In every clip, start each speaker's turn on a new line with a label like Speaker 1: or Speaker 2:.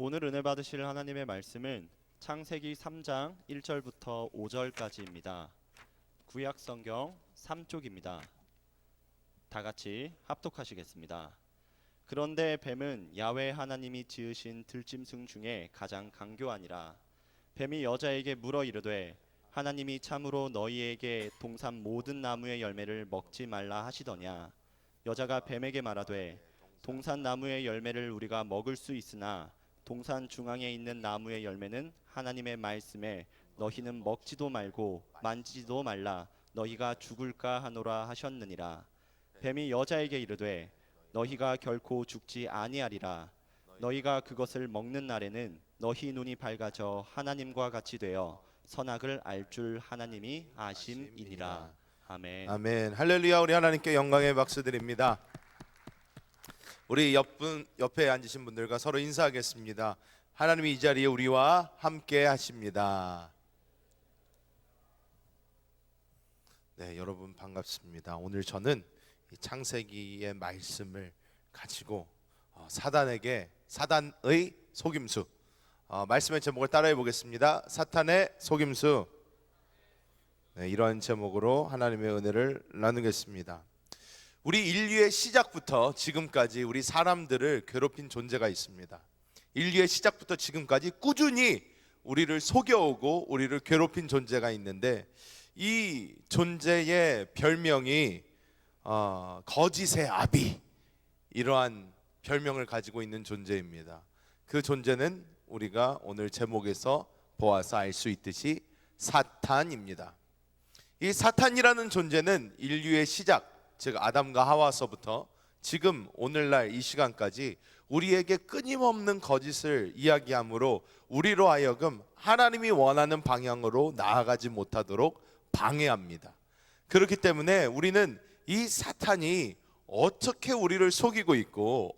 Speaker 1: 오늘 은혜 받으실 하나님의 말씀은 창세기 3장 1절부터 5절까지입니다. 구약 성경 3쪽입니다. 다 같이 합독하시겠습니다. 그런데 뱀은 야훼 하나님이 지으신 들짐승 중에 가장 강교하니라. 뱀이 여자에게 물어 이르되 하나님이 참으로 너희에게 동산 모든 나무의 열매를 먹지 말라 하시더냐. 여자가 뱀에게 말하되 동산 나무의 열매를 우리가 먹을 수 있으나 동산 중앙에 있는 나무의 열매는 하나님의 말씀에 너희는 먹지도 말고 만지지도 말라 너희가 죽을까 하노라 하셨느니라. 뱀이 여자에게 이르되 너희가 결코 죽지 아니하리라. 너희가 그것을 먹는 날에는 너희 눈이 밝아져 하나님과 같이 되어 선악을 알 줄 하나님이 아심이니라. 아멘.
Speaker 2: 아멘. 할렐루야. 우리 하나님께 영광의 박수 드립니다. 우리 옆에 앉으신 분들과 서로 인사하겠습니다. 하나님이 이 자리에 우리와 함께 하십니다. 네, 여러분 반갑습니다. 오늘 저는 이 창세기의 말씀을 가지고 사단의 속임수, 말씀의 제목을 따라해 보겠습니다. 사탄의 속임수. 네, 이런 제목으로 하나님의 은혜를 나누겠습니다. 우리 인류의 시작부터 지금까지 우리 사람들을 괴롭힌 존재가 있습니다. 인류의 시작부터 지금까지 꾸준히 우리를 속여오고 우리를 괴롭힌 존재가 있는데, 이 존재의 별명이 거짓의 아비, 이러한 별명을 가지고 있는 존재입니다. 그 존재는 우리가 오늘 제목에서 보아서 알 수 있듯이 사탄입니다. 이 사탄이라는 존재는 인류의 시작, 즉 아담과 하와서부터 지금 오늘날 이 시간까지 우리에게 끊임없는 거짓을 이야기함으로 우리로 하여금 하나님이 원하는 방향으로 나아가지 못하도록 방해합니다. 그렇기 때문에 우리는 이 사탄이 어떻게 우리를 속이고 있고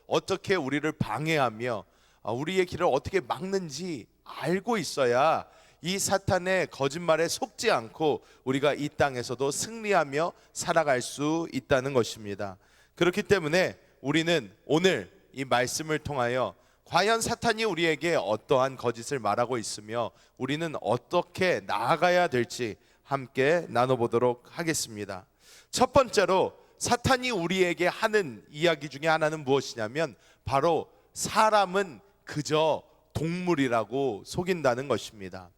Speaker 2: 어떻게 우리를 방해하며 우리의 길을 어떻게 막는지 알고 있어야 이 사탄의 거짓말에 속지 않고 우리가 이 땅에서도 승리하며 살아갈 수 있다는 것입니다. 그렇기 때문에 우리는 오늘 이 말씀을 통하여 과연 사탄이 우리에게 어떠한 거짓을 말하고 있으며 우리는 어떻게 나아가야 될지 함께 나눠보도록 하겠습니다. 첫 번째로 사탄이 우리에게 하는 이야기 중에 하나는 무엇이냐면 바로 사람은 그저 동물이라고 속인다는 것입니다.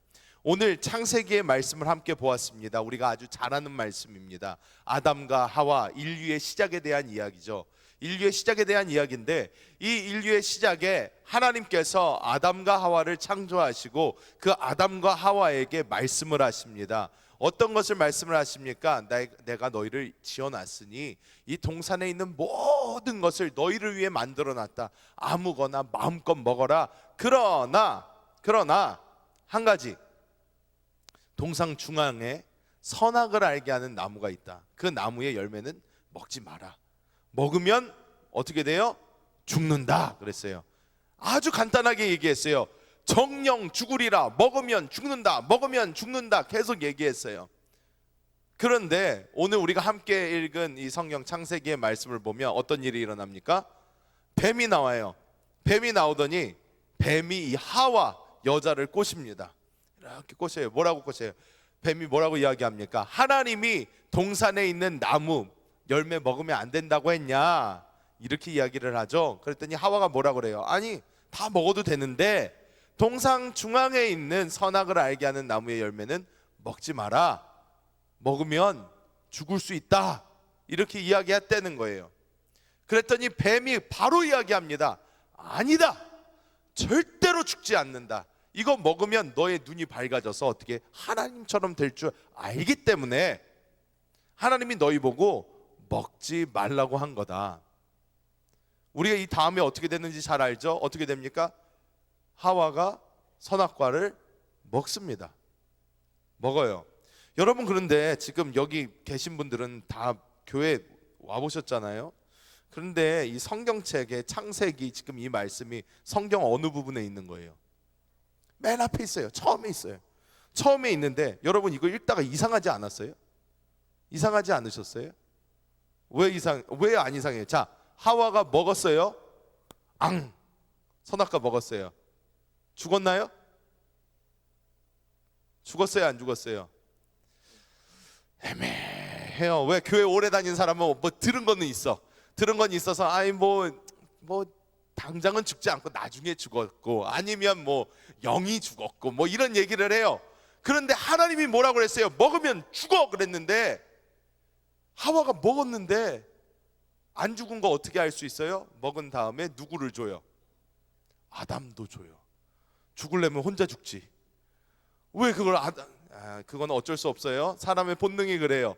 Speaker 2: 오늘 창세기의 말씀을 함께 보았습니다. 우리가 아주 잘 아는 말씀입니다. 아담과 하와, 인류의 시작에 대한 이야기죠. 인류의 시작에 대한 이야기인데, 이 인류의 시작에 하나님께서 아담과 하와를 창조하시고 그 아담과 하와에게 말씀을 하십니다. 어떤 것을 말씀을 하십니까? 내가 너희를 지어놨으니 이 동산에 있는 모든 것을 너희를 위해 만들어놨다. 아무거나 마음껏 먹어라. 그러나 한 가지, 동상 중앙에 선악을 알게 하는 나무가 있다. 그 나무의 열매는 먹지 마라. 먹으면 어떻게 돼요? 죽는다 그랬어요. 아주 간단하게 얘기했어요. 정령 죽으리라. 먹으면 죽는다. 먹으면 죽는다. 계속 얘기했어요. 그런데 오늘 우리가 함께 읽은 이 성경 창세기의 말씀을 보면 어떤 일이 일어납니까? 뱀이 나와요. 뱀이 나오더니 뱀이 이 하와 여자를 꼬십니다. 이렇게 꼬셔요. 뭐라고 꼬셔요? 뱀이 뭐라고 이야기합니까? 하나님이 동산에 있는 나무 열매 먹으면 안 된다고 했냐? 이렇게 이야기를 하죠. 그랬더니 하와가 뭐라고 그래요? 아니, 다 먹어도 되는데 동산 중앙에 있는 선악을 알게 하는 나무의 열매는 먹지 마라. 먹으면 죽을 수 있다. 이렇게 이야기했다는 거예요. 그랬더니 뱀이 바로 이야기합니다. 아니다. 절대로 죽지 않는다. 이거 먹으면 너의 눈이 밝아져서 어떻게 하나님처럼 될 줄 알기 때문에 하나님이 너희 보고 먹지 말라고 한 거다. 우리가 이 다음에 어떻게 됐는지 잘 알죠? 어떻게 됩니까? 하와가 선악과를 먹습니다. 먹어요. 여러분, 그런데 지금 여기 계신 분들은 다 교회 와보셨잖아요. 그런데 이 성경책의 창세기, 지금 이 말씀이 성경 어느 부분에 있는 거예요? 맨 앞에 있어요. 처음에 있어요. 처음에 있는데 여러분, 이거 읽다가 이상하지 않았어요? 이상하지 않으셨어요? 왜 안 이상해요? 자, 하와가 먹었어요. 선악과 먹었어요. 죽었나요? 죽었어요, 안 죽었어요? 애매해요. 왜? 교회 오래 다닌 사람은 뭐 들은 거는 있어. 들은 건 있어서 아이 뭐 당장은 죽지 않고 나중에 죽었고, 아니면 뭐 영이 죽었고, 뭐 이런 얘기를 해요. 그런데 하나님이 뭐라고 그랬어요? 먹으면 죽어 그랬는데, 하와가 먹었는데 안 죽은 거 어떻게 알 수 있어요? 먹은 다음에 누구를 줘요? 아담도 줘요. 죽으려면 혼자 죽지. 왜 그걸 그건 어쩔 수 없어요. 사람의 본능이 그래요.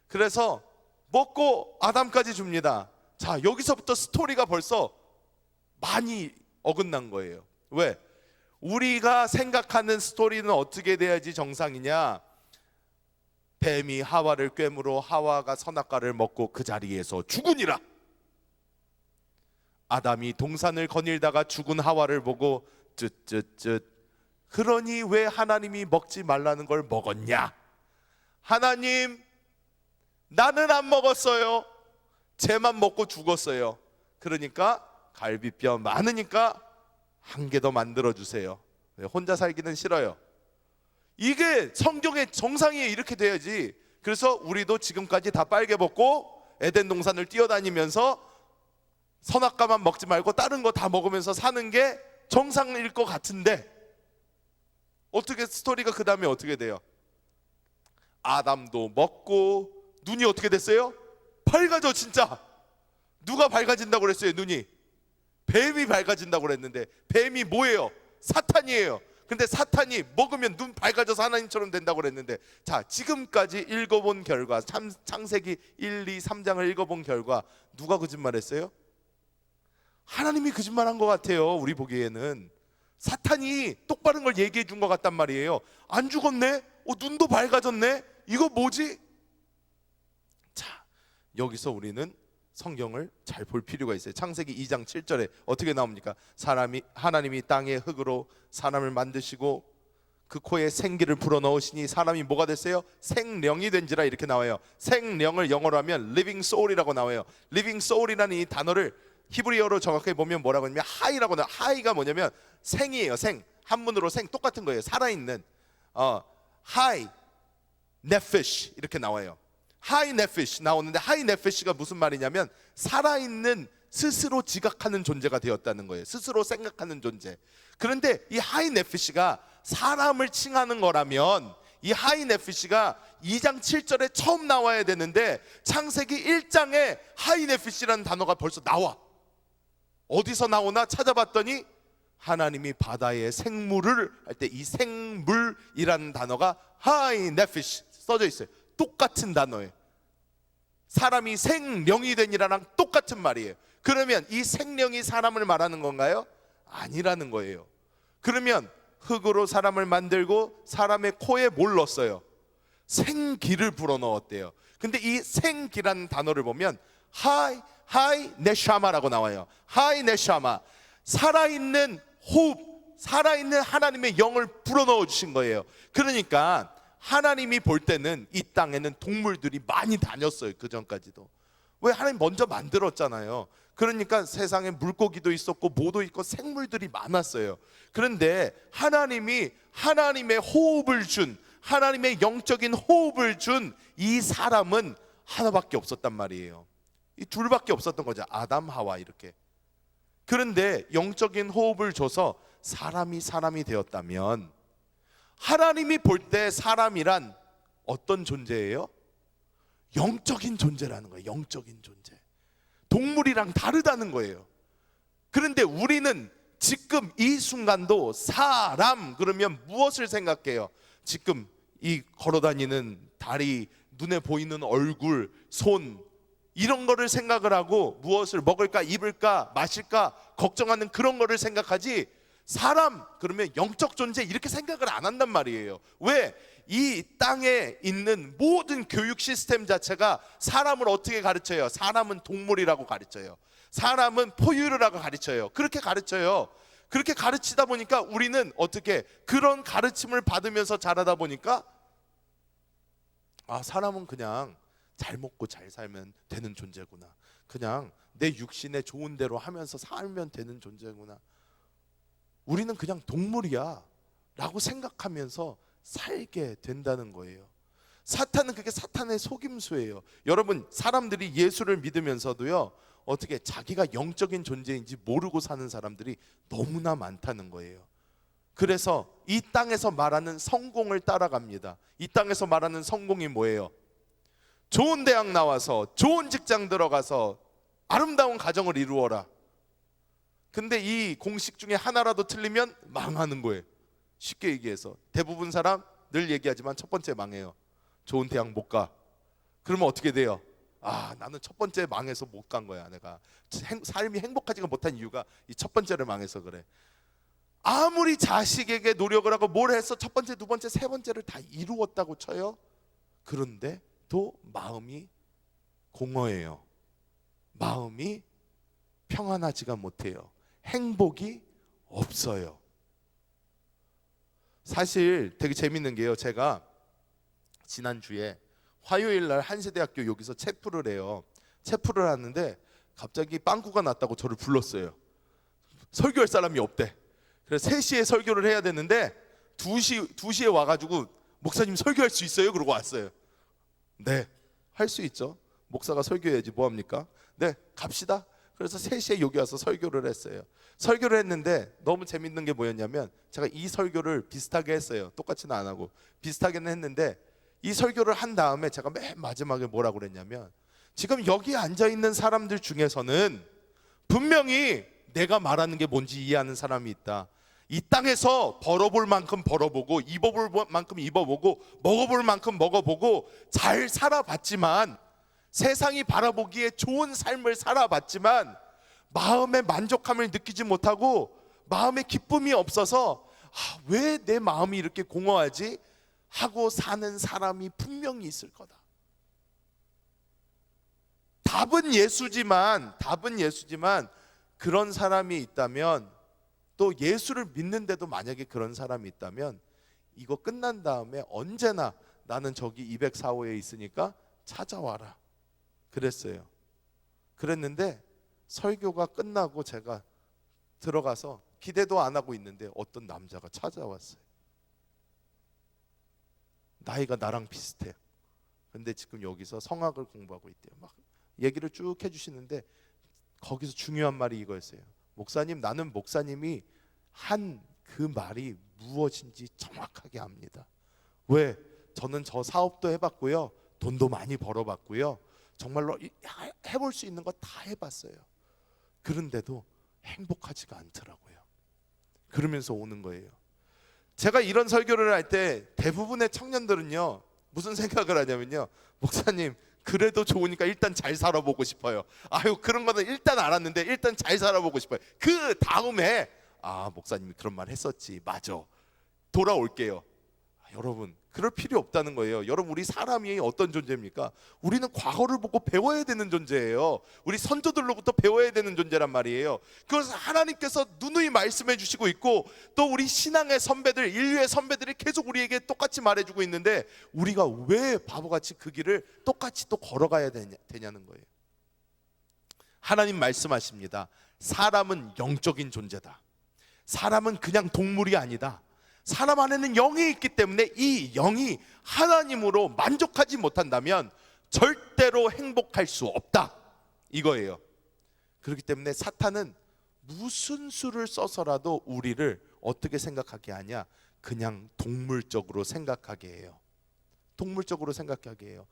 Speaker 2: 그래서 먹고 아담까지 줍니다. 자, 여기서부터 스토리가 벌써 많이 어긋난 거예요. 왜? 우리가 생각하는 스토리는 어떻게 돼야지 정상이냐? 뱀이 하와를 꿰물어 하와가 선악과를 먹고 그 자리에서 죽으니라. 아담이 동산을 거닐다가 죽은 하와를 보고 쯧쯧쯧, 그러니 왜 하나님이 먹지 말라는 걸 먹었냐? 하나님, 나는 안 먹었어요. 쟤만 먹고 죽었어요. 그러니까 갈비뼈 많으니까 한 개 더 만들어 주세요. 혼자 살기는 싫어요. 이게 성경의 정상이에요. 이렇게 돼야지. 그래서 우리도 지금까지 다 빨개 벗고 에덴 동산을 뛰어다니면서 선악과만 먹지 말고 다른 거 다 먹으면서 사는 게 정상일 것 같은데, 어떻게 스토리가 그 다음에 어떻게 돼요? 아담도 먹고 눈이 어떻게 됐어요? 밝아져. 진짜 누가 밝아진다고 그랬어요? 눈이. 뱀이 밝아진다고 그랬는데, 뱀이 뭐예요? 사탄이에요. 근데 사탄이 먹으면 눈 밝아져서 하나님처럼 된다고 그랬는데, 자, 지금까지 읽어본 결과, 창세기 1, 2, 3장을 읽어본 결과 누가 거짓말했어요? 하나님이 거짓말한 것 같아요. 우리 보기에는 사탄이 똑바른 걸 얘기해 준 것 같단 말이에요. 안 죽었네? 눈도 밝아졌네? 이거 뭐지? 자, 여기서 우리는 성경을 잘 볼 필요가 있어요. 창세기 2장 7절에 어떻게 나옵니까? 하나님이 땅의 흙으로 사람을 만드시고 그 코에 생기를 불어넣으시니 사람이 뭐가 됐어요? 생령이 된지라, 이렇게 나와요. 생령을 영어로 하면 living soul이라고 나와요. living soul이라는 이 단어를 히브리어로 정확하게 보면 뭐라고 하냐면 하이라고 나와요. 하이가 뭐냐면 생이에요. 생. 한문으로 생, 똑같은 거예요. 살아있는. 하이 네피쉬 이렇게 나와요. 하이 네피쉬 나오는데, 하이 네피쉬가 무슨 말이냐면 살아있는, 스스로 지각하는 존재가 되었다는 거예요. 스스로 생각하는 존재. 그런데 이 하이 네피쉬가 사람을 칭하는 거라면 이 하이 네피쉬가 2장 7절에 처음 나와야 되는데 창세기 1장에 하이 네피쉬라는 단어가 벌써 나와. 어디서 나오나 찾아봤더니 하나님이 바다의 생물을 할 때 이 생물이라는 단어가 하이 네피쉬 써져 있어요. 똑같은 단어예요. 사람이 생명이 되니라랑 똑같은 말이에요. 그러면 이 생명이 사람을 말하는 건가요? 아니라는 거예요. 그러면 흙으로 사람을 만들고 사람의 코에 뭘 넣었어요? 생기를 불어넣었대요. 근데 이 생기라는 단어를 보면 하이 네샤마라고 나와요. 하이 네샤마, 살아있는 호흡, 살아있는 하나님의 영을 불어넣어 주신 거예요. 그러니까 하나님이 볼 때는 이 땅에는 동물들이 많이 다녔어요. 그 전까지도. 왜? 하나님 먼저 만들었잖아요. 그러니까 세상에 물고기도 있었고 뭐도 있고 생물들이 많았어요. 그런데 하나님이 하나님의 호흡을 준, 하나님의 영적인 호흡을 준 이 사람은 하나밖에 없었단 말이에요. 이 둘밖에 없었던 거죠. 아담, 하와 이렇게. 그런데 영적인 호흡을 줘서 사람이 되었다면, 하나님이 볼 때 사람이란 어떤 존재예요? 영적인 존재라는 거예요. 영적인 존재. 동물이랑 다르다는 거예요. 그런데 우리는 지금 이 순간도 사람 그러면 무엇을 생각해요? 지금 이 걸어다니는 다리, 눈에 보이는 얼굴, 손, 이런 거를 생각을 하고 무엇을 먹을까, 입을까, 마실까 걱정하는 그런 거를 생각하지, 사람 그러면 영적 존재 이렇게 생각을 안 한단 말이에요. 왜? 이 땅에 있는 모든 교육 시스템 자체가 사람을 어떻게 가르쳐요? 사람은 동물이라고 가르쳐요. 사람은 포유류라고 가르쳐요. 그렇게 가르쳐요. 그렇게 가르치다 보니까 우리는 어떻게 그런 가르침을 받으면서 자라다 보니까 사람은 그냥 잘 먹고 잘 살면 되는 존재구나. 그냥 내 육신에 좋은 대로 하면서 살면 되는 존재구나. 우리는 그냥 동물이야 라고 생각하면서 살게 된다는 거예요. 사탄은 그게 사탄의 속임수예요. 여러분, 사람들이 예수를 믿으면서도요, 어떻게 자기가 영적인 존재인지 모르고 사는 사람들이 너무나 많다는 거예요. 그래서 이 땅에서 말하는 성공을 따라갑니다. 이 땅에서 말하는 성공이 뭐예요? 좋은 대학 나와서 좋은 직장 들어가서 아름다운 가정을 이루어라. 근데 이 공식 중에 하나라도 틀리면 망하는 거예요. 쉽게 얘기해서 대부분 사람 늘 얘기하지만 첫 번째 망해요. 좋은 대학 못 가. 그러면 어떻게 돼요? 아, 나는 첫 번째 망해서 못 간 거야. 내가 삶이 행복하지가 못한 이유가 이 첫 번째를 망해서 그래. 아무리 자식에게 노력을 하고 뭘 해서 첫 번째, 두 번째, 세 번째를 다 이루었다고 쳐요. 그런데 또 마음이 공허해요. 마음이 평안하지가 못해요. 행복이 없어요. 사실 되게 재밌는 게요, 제가 지난주에 화요일 날 한세대학교 여기서 체프를 해요. 체프를 하는데 갑자기 빵꾸가 났다고 저를 불렀어요. 설교할 사람이 없대. 그래서 3시에 설교를 해야 되는데 2시에 와가지고 목사님 설교할 수 있어요? 그러고 왔어요. 네, 할 수 있죠. 목사가 설교해야지 뭐합니까? 네, 갑시다. 그래서 3시에 여기 와서 설교를 했어요. 설교를 했는데 너무 재밌는 게 뭐였냐면, 제가 이 설교를 비슷하게 했어요. 똑같이는 안 하고 비슷하게는 했는데, 이 설교를 한 다음에 제가 맨 마지막에 뭐라고 그랬냐면, 지금 여기 앉아있는 사람들 중에서는 분명히 내가 말하는 게 뭔지 이해하는 사람이 있다. 이 땅에서 벌어볼 만큼 벌어보고 입어볼 만큼 입어보고 먹어볼 만큼 먹어보고 잘 살아봤지만, 세상이 바라보기에 좋은 삶을 살아봤지만 마음의 만족함을 느끼지 못하고 마음의 기쁨이 없어서 왜 내 마음이 이렇게 공허하지? 하고 사는 사람이 분명히 있을 거다. 답은 예수지만 그런 사람이 있다면, 또 예수를 믿는데도 만약에 그런 사람이 있다면, 이거 끝난 다음에 언제나 나는 저기 204호에 있으니까 찾아와라 그랬어요. 그랬는데 설교가 끝나고 제가 들어가서 기대도 안 하고 있는데 어떤 남자가 찾아왔어요. 나이가 나랑 비슷해. 근데 지금 여기서 성악을 공부하고 있대요. 막 얘기를 쭉 해주시는데 거기서 중요한 말이 이거였어요. 목사님, 나는 목사님이 한 그 말이 무엇인지 정확하게 압니다. 왜? 저는 저 사업도 해봤고요, 돈도 많이 벌어봤고요, 정말로 해볼 수 있는 거 다 해봤어요. 그런데도 행복하지가 않더라고요. 그러면서 오는 거예요. 제가 이런 설교를 할 때 대부분의 청년들은요, 무슨 생각을 하냐면요, 목사님 그래도 좋으니까 일단 잘 살아보고 싶어요. 아유, 그런 거는 일단 알았는데 일단 잘 살아보고 싶어요. 그 다음에 목사님이 그런 말 했었지, 맞아, 돌아올게요. 여러분, 그럴 필요 없다는 거예요. 여러분, 우리 사람이 어떤 존재입니까? 우리는 과거를 보고 배워야 되는 존재예요. 우리 선조들로부터 배워야 되는 존재란 말이에요. 그것을 하나님께서 누누이 말씀해 주시고 있고, 또 우리 신앙의 선배들, 인류의 선배들이 계속 우리에게 똑같이 말해주고 있는데, 우리가 왜 바보같이 그 길을 똑같이 또 걸어가야 되냐는 거예요. 하나님 말씀하십니다. 사람은 영적인 존재다. 사람은 그냥 동물이 아니다. 사람 안에는 영이 있기 때문에 이 영이 하나님으로 만족하지 못한다면 절대로 행복할 수 없다, 이거예요. 그렇기 때문에 사탄은 무슨 수를 써서라도 우리를 어떻게 생각하게 하냐? 그냥 동물적으로 생각하게 해요. 동물적으로 생각하게 해요.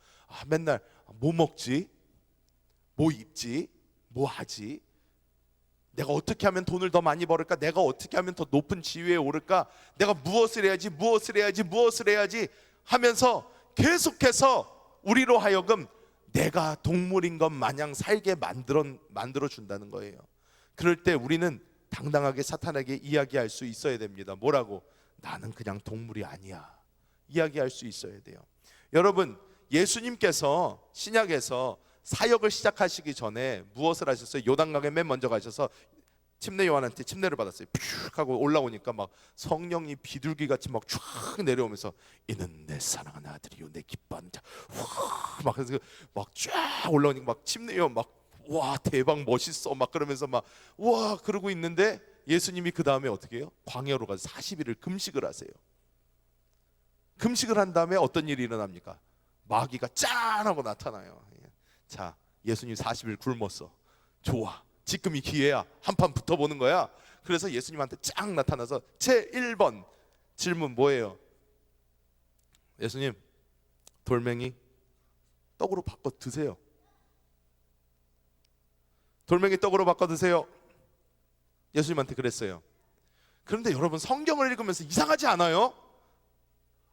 Speaker 2: 맨날 뭐 먹지? 뭐 입지? 뭐 하지? 내가 어떻게 하면 돈을 더 많이 벌을까? 내가 어떻게 하면 더 높은 지위에 오를까? 내가 무엇을 해야지 하면서 계속해서 우리로 하여금 내가 동물인 것 마냥 살게 만들어 준다는 거예요. 그럴 때 우리는 당당하게 사탄에게 이야기할 수 있어야 됩니다. 뭐라고? 나는 그냥 동물이 아니야. 이야기할 수 있어야 돼요. 여러분, 예수님께서 신약에서 사역을 시작하시기 전에 무엇을 하셨어요? 요단강에 맨 먼저 가셔서 침례 요한한테 침례를 받았어요. 퓨 하고 올라오니까 막 성령이 비둘기같이 막 쫙 내려오면서, 이는 내 사랑하는 아들이요 내 기뻐하는 자, 막 그래서 막 쫙 올라오니까 막 침례 요한 막 와 대박 멋있어 막 그러면서 막 와 그러고 있는데, 예수님이 그 다음에 어떻게 해요? 광야로 가서 40일을 금식을 하세요. 금식을 한 다음에 어떤 일이 일어납니까? 마귀가 짠 하고 나타나요. 자, 예수님 40일 굶었어. 좋아, 지금이 기회야. 한판 붙어보는 거야. 그래서 예수님한테 쫙 나타나서 제 1번 질문 뭐예요? 예수님, 돌멩이 떡으로 바꿔 드세요. 돌멩이 떡으로 바꿔 드세요. 예수님한테 그랬어요. 그런데 여러분, 성경을 읽으면서 이상하지 않아요?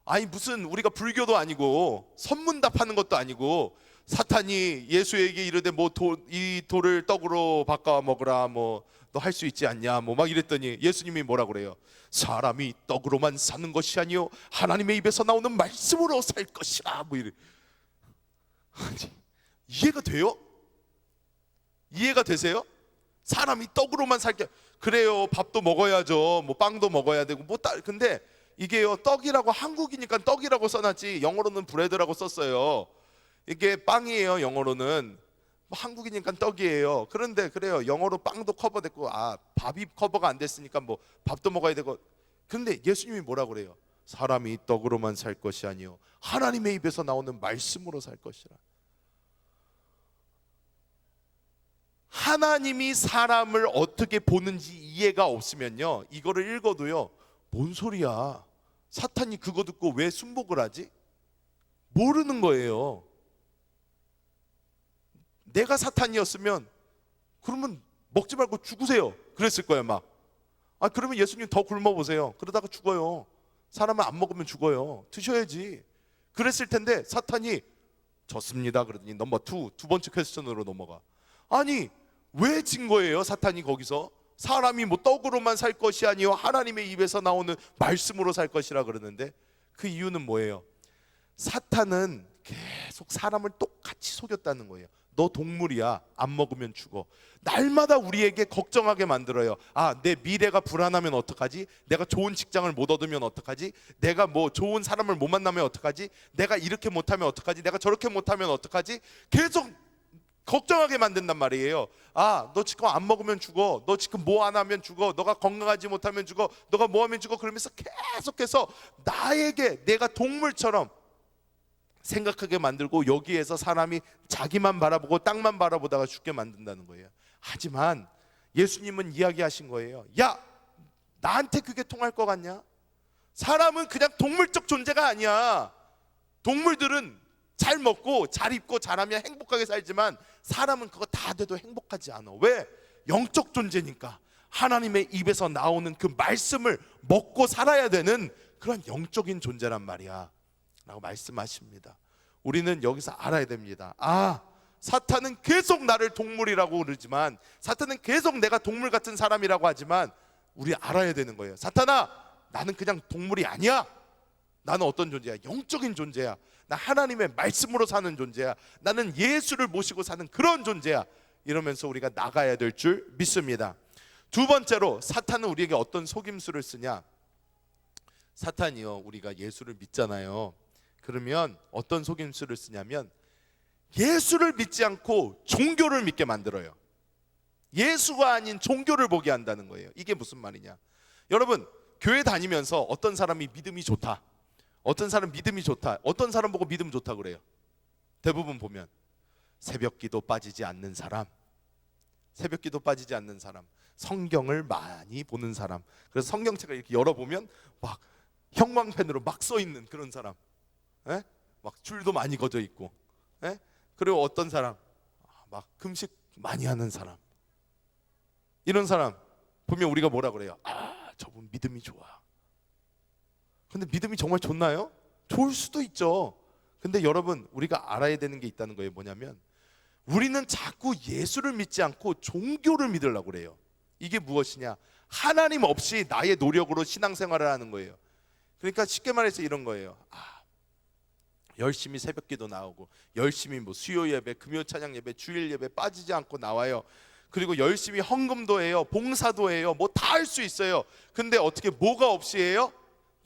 Speaker 2: 아니, 무슨 우리가 불교도 아니고 선문답하는 것도 아니고 사탄이 예수에게 이르되 뭐 이 돌을 떡으로 바꿔 먹으라, 뭐 너 할 수 있지 않냐, 뭐 막 이랬더니 예수님이 뭐라 그래요? 사람이 떡으로만 사는 것이 아니요 하나님의 입에서 나오는 말씀으로 살 것이라, 뭐 이래. 아니, 이해가 돼요? 이해가 되세요? 사람이 떡으로만 살게, 그래요, 밥도 먹어야죠, 뭐 빵도 먹어야 되고 뭐 근데 이게요, 떡이라고 한국이니까 떡이라고 써놨지 영어로는 브레드라고 썼어요. 이게 빵이에요. 영어로는 뭐 한국이니까 떡이에요. 그런데 그래요, 영어로 빵도 커버됐고 밥이 커버가 안 됐으니까 뭐 밥도 먹어야 되고. 그런데 예수님이 뭐라 그래요? 사람이 떡으로만 살 것이 아니요 하나님의 입에서 나오는 말씀으로 살 것이라. 하나님이 사람을 어떻게 보는지 이해가 없으면요, 이거를 읽어도요, 뭔 소리야, 사탄이 그거 듣고 왜 순복을 하지? 모르는 거예요. 내가 사탄이었으면 그러면 먹지 말고 죽으세요 그랬을 거예요. 막 그러면 예수님 더 굶어 보세요. 그러다가 죽어요. 사람은 안 먹으면 죽어요. 드셔야지 그랬을 텐데 사탄이 졌습니다 그러더니 넘버 2, 두 번째 퀘스천으로 넘어가. 아니, 왜 진 거예요? 사탄이 거기서 사람이 뭐 떡으로만 살 것이 아니요 하나님의 입에서 나오는 말씀으로 살 것이라 그러는데, 그 이유는 뭐예요? 사탄은 계속 사람을 똑같이 속였다는 거예요. 너 동물이야, 안 먹으면 죽어. 날마다 우리에게 걱정하게 만들어요. 내 미래가 불안하면 어떡하지? 내가 좋은 직장을 못 얻으면 어떡하지? 내가 뭐 좋은 사람을 못 만나면 어떡하지? 내가 이렇게 못하면 어떡하지? 내가 저렇게 못하면 어떡하지? 계속 걱정하게 만든단 말이에요. 너 지금 안 먹으면 죽어. 너 지금 뭐 안 하면 죽어. 너가 건강하지 못하면 죽어. 너가 뭐 하면 죽어. 그러면서 계속해서 나에게 내가 동물처럼 생각하게 만들고, 여기에서 사람이 자기만 바라보고 땅만 바라보다가 죽게 만든다는 거예요. 하지만 예수님은 이야기하신 거예요. 야, 나한테 그게 통할 것 같냐? 사람은 그냥 동물적 존재가 아니야. 동물들은 잘 먹고 잘 입고 잘하면 행복하게 살지만 사람은 그거 다 돼도 행복하지 않아. 왜? 영적 존재니까. 하나님의 입에서 나오는 그 말씀을 먹고 살아야 되는 그런 영적인 존재란 말이야 라고 말씀하십니다. 우리는 여기서 알아야 됩니다. 사탄은 계속 나를 동물이라고 그러지만, 사탄은 계속 내가 동물 같은 사람이라고 하지만, 우리 알아야 되는 거예요. 사탄아, 나는 그냥 동물이 아니야. 나는 어떤 존재야? 영적인 존재야. 나 하나님의 말씀으로 사는 존재야. 나는 예수를 모시고 사는 그런 존재야. 이러면서 우리가 나가야 될 줄 믿습니다. 두 번째로, 사탄은 우리에게 어떤 속임수를 쓰냐? 사탄이요, 우리가 예수를 믿잖아요. 그러면 어떤 속임수를 쓰냐면, 예수를 믿지 않고 종교를 믿게 만들어요. 예수가 아닌 종교를 보게 한다는 거예요. 이게 무슨 말이냐? 여러분, 교회 다니면서 어떤 사람이 믿음이 좋다, 어떤 사람 믿음이 좋다, 어떤 사람 보고 믿음 좋다 그래요? 대부분 보면 새벽기도 빠지지 않는 사람, 새벽기도 빠지지 않는 사람, 성경을 많이 보는 사람. 그래서 성경책을 이렇게 열어보면 막 형광펜으로 막 써있는 그런 사람, 막 줄도 많이 거져 있고, 그리고 어떤 사람 막 금식 많이 하는 사람, 이런 사람 보면 우리가 뭐라 그래요? 저분 믿음이 좋아. 근데 믿음이 정말 좋나요? 좋을 수도 있죠. 근데 여러분, 우리가 알아야 되는 게 있다는 거예요. 뭐냐면, 우리는 자꾸 예수를 믿지 않고 종교를 믿으려고 그래요. 이게 무엇이냐? 하나님 없이 나의 노력으로 신앙생활을 하는 거예요. 그러니까 쉽게 말해서 이런 거예요. 열심히 새벽기도 나오고, 열심히 뭐 수요 예배, 금요 찬양 예배, 주일 예배 빠지지 않고 나와요. 그리고 열심히 헌금도 해요, 봉사도 해요, 뭐 다 할 수 있어요. 근데 어떻게 뭐가 없이 해요?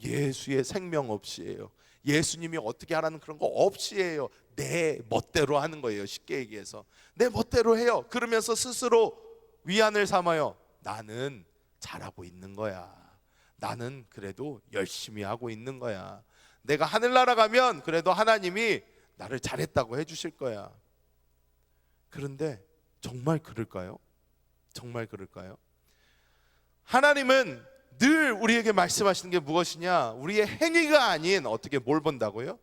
Speaker 2: 예수의 생명 없이 해요. 예수님이 어떻게 하라는 그런 거 없이 해요. 내 멋대로 하는 거예요. 쉽게 얘기해서 내 멋대로 해요. 그러면서 스스로 위안을 삼아요. 나는 잘하고 있는 거야. 나는 그래도 열심히 하고 있는 거야. 내가 하늘나라 가면 그래도 하나님이 나를 잘했다고 해주실 거야. 그런데 정말 그럴까요? 정말 그럴까요? 하나님은 늘 우리에게 말씀하시는 게 무엇이냐? 우리의 행위가 아닌 어떻게 뭘 본다고요?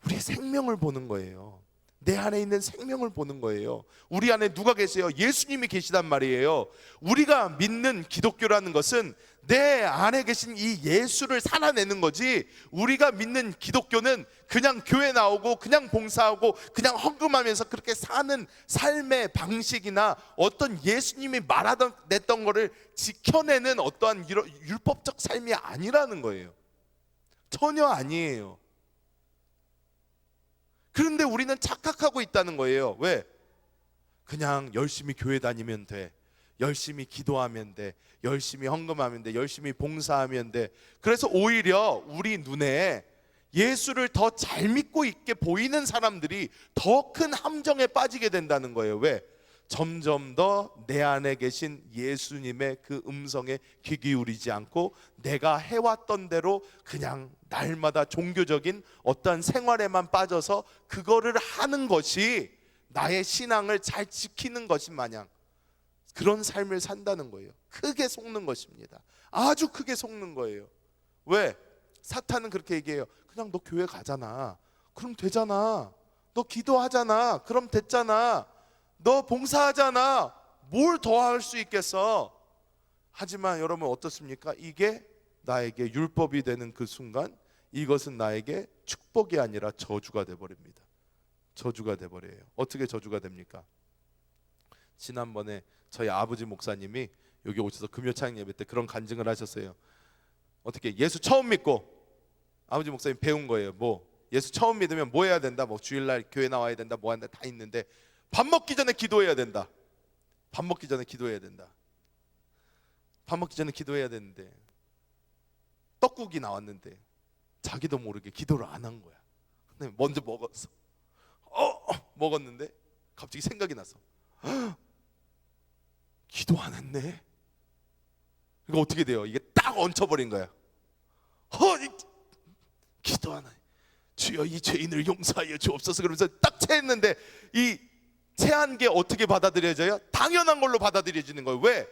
Speaker 2: 우리의 생명을 보는 거예요. 내 안에 있는 생명을 보는 거예요. 우리 안에 누가 계세요? 예수님이 계시단 말이에요. 우리가 믿는 기독교라는 것은 내 안에 계신 이 예수를 살아내는 거지, 우리가 믿는 기독교는 그냥 교회 나오고 그냥 봉사하고 그냥 헌금하면서 그렇게 사는 삶의 방식이나 어떤 예수님이 말하던 냈던 거를 지켜내는 어떠한 율법적 삶이 아니라는 거예요. 전혀 아니에요. 그런데 우리는 착각하고 있다는 거예요. 왜? 그냥 열심히 교회 다니면 돼, 열심히 기도하면 돼, 열심히 헌금하면 돼, 열심히 봉사하면 돼. 그래서 오히려 우리 눈에 예수를 더 잘 믿고 있게 보이는 사람들이 더 큰 함정에 빠지게 된다는 거예요. 왜? 점점 더 내 안에 계신 예수님의 그 음성에 귀 기울이지 않고 내가 해왔던 대로 그냥 날마다 종교적인 어떠한 생활에만 빠져서 그거를 하는 것이 나의 신앙을 잘 지키는 것인 마냥 그런 삶을 산다는 거예요. 크게 속는 것입니다. 아주 크게 속는 거예요. 왜? 사탄은 그렇게 얘기해요. 그냥 너 교회 가잖아, 그럼 되잖아. 너 기도하잖아, 그럼 됐잖아. 너 봉사하잖아, 뭘 더 할 수 있겠어. 하지만 여러분 어떻습니까? 이게 나에게 율법이 되는 그 순간 이것은 나에게 축복이 아니라 저주가 돼버립니다. 저주가 돼버려요. 어떻게 저주가 됩니까? 지난번에 저희 아버지 목사님이 여기 오셔서 금요창 예배 때 그런 간증을 하셨어요. 어떻게 예수 처음 믿고 아버지 목사님 배운 거예요. 뭐 예수 처음 믿으면 뭐 해야 된다, 뭐 주일날 교회 나와야 된다, 뭐 한다 다 있는데 밥 먹기 전에 기도해야 된다. 밥 먹기 전에 기도해야 된다. 밥 먹기 전에 기도해야 되는데 떡국이 나왔는데 자기도 모르게 기도를 안 한 거야. 근데 먼저 먹었어. 먹었는데 갑자기 생각이 나서 기도 안 했네. 이거 어떻게 돼요? 이게 딱 얹혀버린 거야. 기도 안 해. 주여 이 죄인을 용서하여 주옵소서. 그러면서 딱 체했는데 이 체한 게 어떻게 받아들여져요? 당연한 걸로 받아들여지는 거예요. 왜?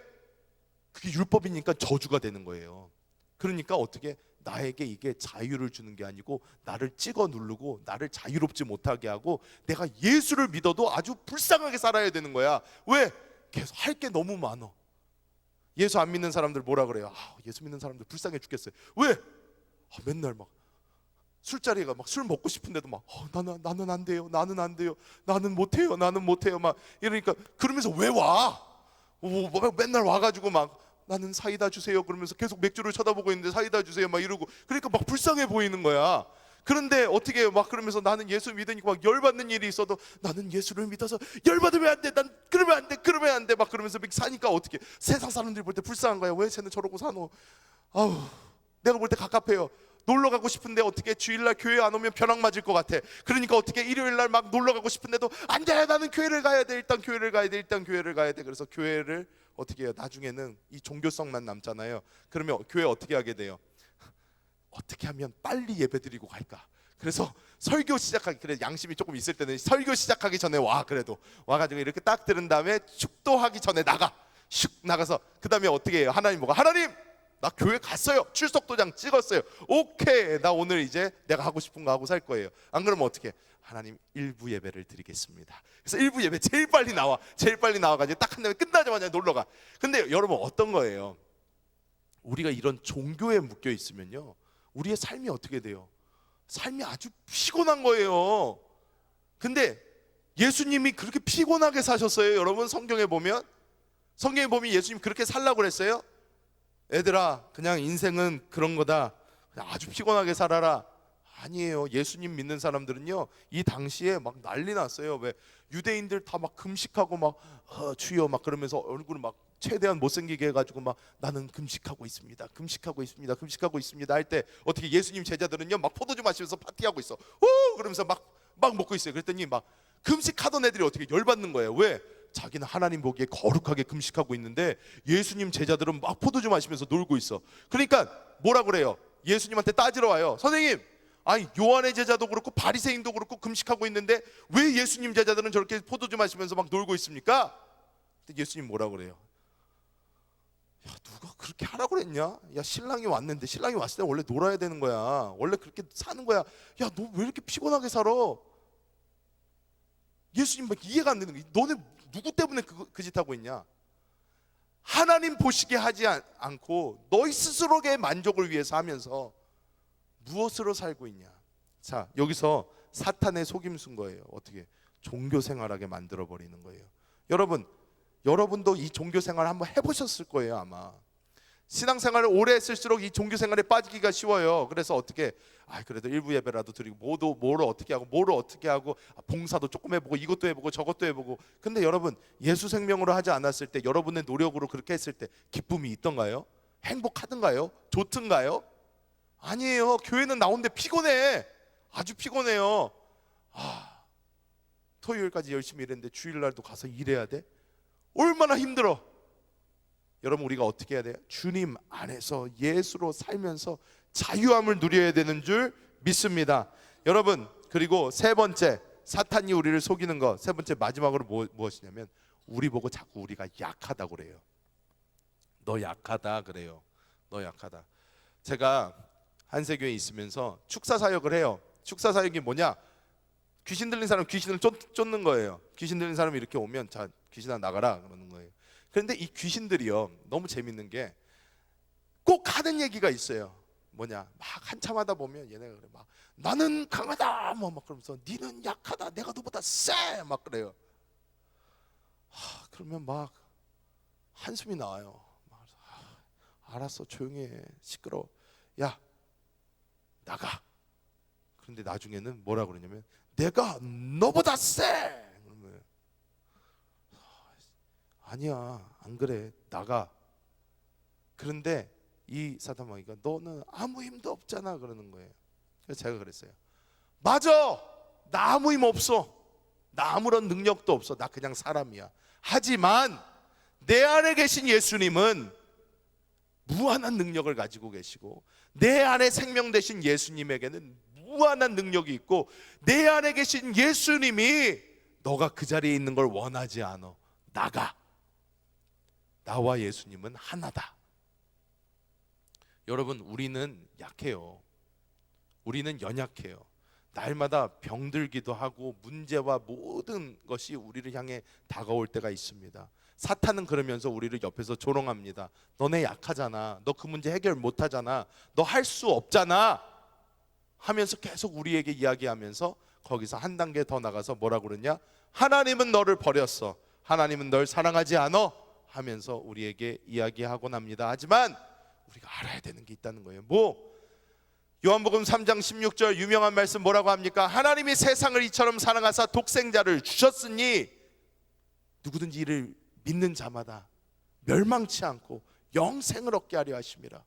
Speaker 2: 그게 율법이니까 저주가 되는 거예요. 그러니까 어떻게 나에게 이게 자유를 주는 게 아니고 나를 찍어 누르고 나를 자유롭지 못하게 하고 내가 예수를 믿어도 아주 불쌍하게 살아야 되는 거야. 왜? 계속 할 게 너무 많아. 예수 안 믿는 사람들 뭐라 그래요? 예수 믿는 사람들 불쌍해 죽겠어요. 왜? 맨날 막 술자리가 막 술 먹고 싶은데도 막 나는 안 돼요, 나는 안 돼요, 나는 못해요, 나는 못해요 막 이러니까 그러면서 왜 와? 맨날 와가지고 막 나는 사이다 주세요 그러면서 계속 맥주를 쳐다보고 있는데 사이다 주세요 막 이러고 그러니까 막 불쌍해 보이는 거야. 그런데 어떻게 막 그러면서 나는 예수 믿으니까 막 열받는 일이 있어도 나는 예수를 믿어서 열받으면 안 돼, 난 그러면 안 돼, 그러면 안 돼 막 그러면서 사니까 어떻게 세상 사람들이 볼 때 불쌍한 거야. 왜 쟤는 저러고 사노? 내가 볼 때 갑갑해요. 놀러 가고 싶은데 어떻게 주일날 교회 안 오면 벼락 맞을 것 같아. 그러니까 어떻게 일요일날 막 놀러 가고 싶은데도 안 돼, 나는 교회를 가야 돼, 일단 교회를 가야 돼, 일단 교회를 가야 돼. 그래서 교회를 어떻게 해요? 나중에는 이 종교성만 남잖아요. 그러면 교회 어떻게 하게 돼요? 어떻게 하면 빨리 예배드리고 갈까? 그래서 설교 시작하기, 그래 양심이 조금 있을 때는 설교 시작하기 전에 와, 그래도 와가지고 이렇게 딱 들은 다음에 축도하기 전에 나가, 슉 나가서 그 다음에 어떻게 해요? 하나님 뭐가? 하나님 나 교회 갔어요. 출석도장 찍었어요. 오케이, 나 오늘 이제 내가 하고 싶은 거 하고 살 거예요. 안 그러면 어떻게? 하나님 일부 예배를 드리겠습니다. 그래서 일부 예배 제일 빨리 나와. 제일 빨리 나와가지고 딱 한 다음에 끝나자마자 놀러 가. 근데 여러분 어떤 거예요? 우리가 이런 종교에 묶여 있으면요, 우리의 삶이 어떻게 돼요? 삶이 아주 피곤한 거예요. 근데 예수님이 그렇게 피곤하게 사셨어요. 여러분 성경에 보면 예수님 그렇게 살라고 그랬어요? 애들아 그냥 인생은 그런 거다, 그냥 아주 피곤하게 살아라. 아니에요. 예수님 믿는 사람들은요 이 당시에 막 난리 났어요. 왜? 유대인들 다 막 금식하고 막 주여 막 그러면서 얼굴을 막 최대한 못생기게 해가지고 막 나는 금식하고 있습니다, 금식하고 있습니다, 금식하고 있습니다 할 때 어떻게 예수님 제자들은요 막 포도주 마시면서 파티하고 있어. 오 그러면서 막 먹고 있어요. 그랬더니 막 금식하던 애들이 어떻게 열받는 거예요. 왜? 자기는 하나님 보기에 거룩하게 금식하고 있는데 예수님 제자들은 막 포도주 마시면서 놀고 있어. 그러니까 뭐라 그래요? 예수님한테 따지러 와요. 선생님, 아니 요한의 제자도 그렇고 바리새인도 그렇고 금식하고 있는데 왜 예수님 제자들은 저렇게 포도주 마시면서 막 놀고 있습니까? 근데 예수님 뭐라 그래요? 야, 누가 그렇게 하라고 그랬냐? 야, 신랑이 왔는데, 신랑이 왔을 때 원래 놀아야 되는 거야. 원래 그렇게 사는 거야. 야, 너 왜 이렇게 피곤하게 살아? 예수님 막 이해가 안 되는 거야. 너네 누구 때문에 그 짓 하고 있냐? 하나님 보시게 하지 않고 너희 스스로의 만족을 위해서 하면서 무엇으로 살고 있냐? 자, 여기서 사탄의 속임수인 거예요. 어떻게? 종교 생활하게 만들어 버리는 거예요. 여러분도 이 종교 생활 한번 해보셨을 거예요. 아마 신앙생활을 오래 했을수록 이 종교 생활에 빠지기가 쉬워요. 그래서 어떻게? 그래도 일부 예배라도 드리고 뭐를 어떻게 하고 봉사도 조금 해보고 이것도 해보고 저것도 해보고. 근데 여러분, 예수 생명으로 하지 않았을 때, 여러분의 노력으로 그렇게 했을 때 기쁨이 있던가요? 행복하던가요? 좋던가요? 아니에요. 교회는 나오는데 피곤해. 아주 피곤해요. 토요일까지 열심히 일했는데 주일날도 가서 일해야 돼? 얼마나 힘들어. 여러분, 우리가 어떻게 해야 돼요? 주님 안에서 예수로 살면서 자유함을 누려야 되는 줄 믿습니다. 여러분, 그리고 세 번째, 사탄이 우리를 속이는 거, 세 번째 마지막으로 무엇이냐면 우리 보고 자꾸 우리가 약하다고 그래요. 너 약하다 그래요. 너 약하다. 제가 한세교회에 있으면서 축사 사역을 해요. 축사 사역이 뭐냐? 귀신 들린 사람 귀신을 쫓는 거예요. 귀신 들린 사람이 이렇게 오면, 자, 귀신아 나가라 그러는 거예요. 그런데 이 귀신들이요, 너무 재밌는 게 꼭 하는 얘기가 있어요. 뭐냐? 막 한참 하다 보면 얘네가 그래, 막 나는 강하다 막 그러면서 니는 약하다, 내가 너보다 세 막 그래요. 그러면 막 한숨이 나와요. 막, 알았어, 조용히 해, 시끄러워, 야 나가. 그런데 나중에는 뭐라 그러냐면 내가 너보다 세. 그러면 아니야, 안 그래, 나가. 그런데 이 사탄마귀가 너는 아무 힘도 없잖아 그러는 거예요. 그래서 제가 그랬어요. 맞아, 나 아무 힘 없어. 나 아무런 능력도 없어. 나 그냥 사람이야. 하지만 내 안에 계신 예수님은 무한한 능력을 가지고 계시고, 내 안에 생명 되신 예수님에게는 무한한 능력이 있고, 내 안에 계신 예수님이 너가 그 자리에 있는 걸 원하지 않아. 나가. 나와 예수님은 하나다. 여러분, 우리는 약해요. 우리는 연약해요. 날마다 병들기도 하고 문제와 모든 것이 우리를 향해 다가올 때가 있습니다. 사탄은 그러면서 우리를 옆에서 조롱합니다. 너네 약하잖아. 너 그 문제 해결 못하잖아. 너 할 수 없잖아 하면서 계속 우리에게 이야기하면서 거기서 한 단계 더 나가서 뭐라 그러냐? 하나님은 너를 버렸어. 하나님은 널 사랑하지 않아 하면서 우리에게 이야기하곤 합니다. 하지만 우리가 알아야 되는 게 있다는 거예요. 요한복음 3장 16절 유명한 말씀 뭐라고 합니까? 하나님이 세상을 이처럼 사랑하사 독생자를 주셨으니 누구든지 이를 믿는 자마다 멸망치 않고 영생을 얻게 하려 하심이라.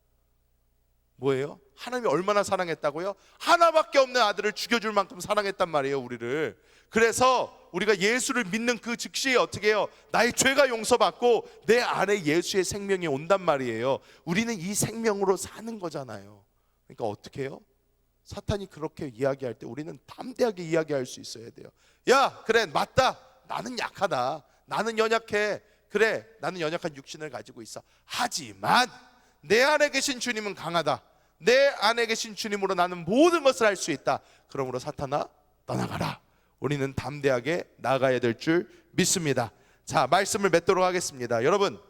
Speaker 2: 뭐예요? 하나님이 얼마나 사랑했다고요? 하나밖에 없는 아들을 죽여줄 만큼 사랑했단 말이에요, 우리를. 그래서 우리가 예수를 믿는 그 즉시에 어떻게 해요? 나의 죄가 용서받고 내 안에 예수의 생명이 온단 말이에요. 우리는 이 생명으로 사는 거잖아요. 그러니까 어떻게 해요? 사탄이 그렇게 이야기할 때 우리는 담대하게 이야기할 수 있어야 돼요. 야, 그래, 맞다. 나는 약하다. 나는 연약해. 그래, 나는 연약한 육신을 가지고 있어. 하지만 내 안에 계신 주님은 강하다. 내 안에 계신 주님으로 나는 모든 것을 할 수 있다. 그러므로 사탄아, 떠나가라. 우리는 담대하게 나가야 될 줄 믿습니다. 자, 말씀을 맺도록 하겠습니다. 여러분,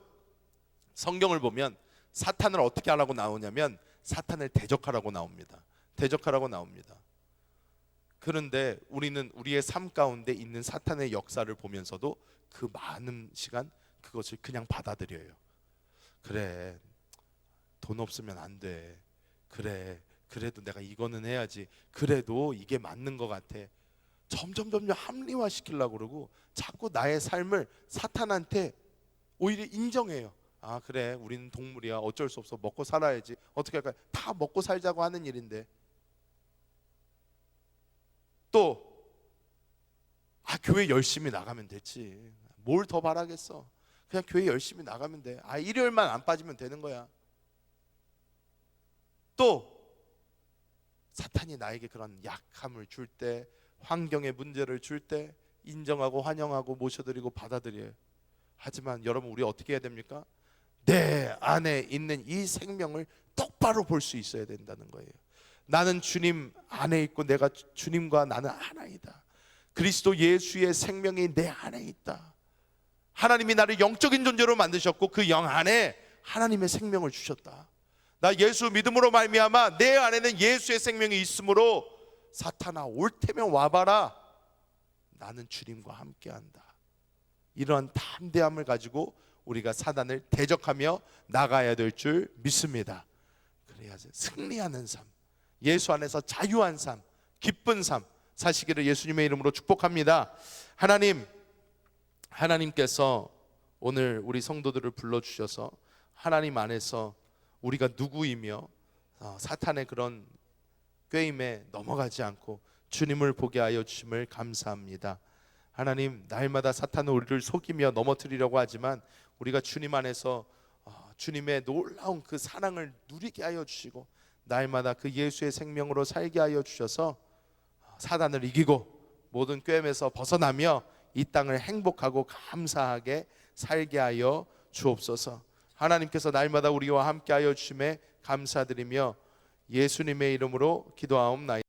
Speaker 2: 성경을 보면 사탄을 어떻게 하라고 나오냐면 사탄을 대적하라고 나옵니다. 대적하라고 나옵니다. 그런데 우리는 우리의 삶 가운데 있는 사탄의 역사를 보면서도 그 많은 시간 그것을 그냥 받아들여요. 그래, 돈 없으면 안 돼. 그래, 그래도 내가 이거는 해야지. 그래도 이게 맞는 것 같아. 점점 합리화시키려고 그러고 자꾸 나의 삶을 사탄한테 오히려 인정해요. 아, 그래, 우리는 동물이야. 어쩔 수 없어. 먹고 살아야지. 어떻게 할까요? 다 먹고 살자고 하는 일인데. 또 교회 열심히 나가면 됐지. 뭘 더 바라겠어. 그냥 교회 열심히 나가면 돼. 일요일만 안 빠지면 되는 거야. 또 사탄이 나에게 그런 약함을 줄 때, 환경의 문제를 줄 때 인정하고 환영하고 모셔드리고 받아들여요. 하지만 여러분, 우리 어떻게 해야 됩니까? 내 안에 있는 이 생명을 똑바로 볼 수 있어야 된다는 거예요. 나는 주님 안에 있고 내가 주님과 나는 하나이다. 그리스도 예수의 생명이 내 안에 있다. 하나님이 나를 영적인 존재로 만드셨고 그 영 안에 하나님의 생명을 주셨다. 나 예수 믿음으로 말미암아 내 안에는 예수의 생명이 있으므로 사탄아 올 테면 와봐라. 나는 주님과 함께한다. 이러한 담대함을 가지고 우리가 사단을 대적하며 나가야 될 줄 믿습니다. 그래야 승리하는 삶, 예수 안에서 자유한 삶, 기쁜 삶 사시기를 예수님의 이름으로 축복합니다. 하나님께서 오늘 우리 성도들을 불러주셔서 하나님 안에서 우리가 누구이며 사탄의 그런 꾀임에 넘어가지 않고 주님을 보게 하여 주심을 감사합니다. 하나님, 날마다 사탄은 우리를 속이며 넘어뜨리려고 하지만 우리가 주님 안에서 주님의 놀라운 그 사랑을 누리게 하여 주시고 날마다 그 예수의 생명으로 살게 하여 주셔서 사단을 이기고 모든 꾀임에서 벗어나며 이 땅을 행복하고 감사하게 살게 하여 주옵소서. 하나님께서 날마다 우리와 함께 하여 주심에 감사드리며 예수님의 이름으로 기도하옵나이다.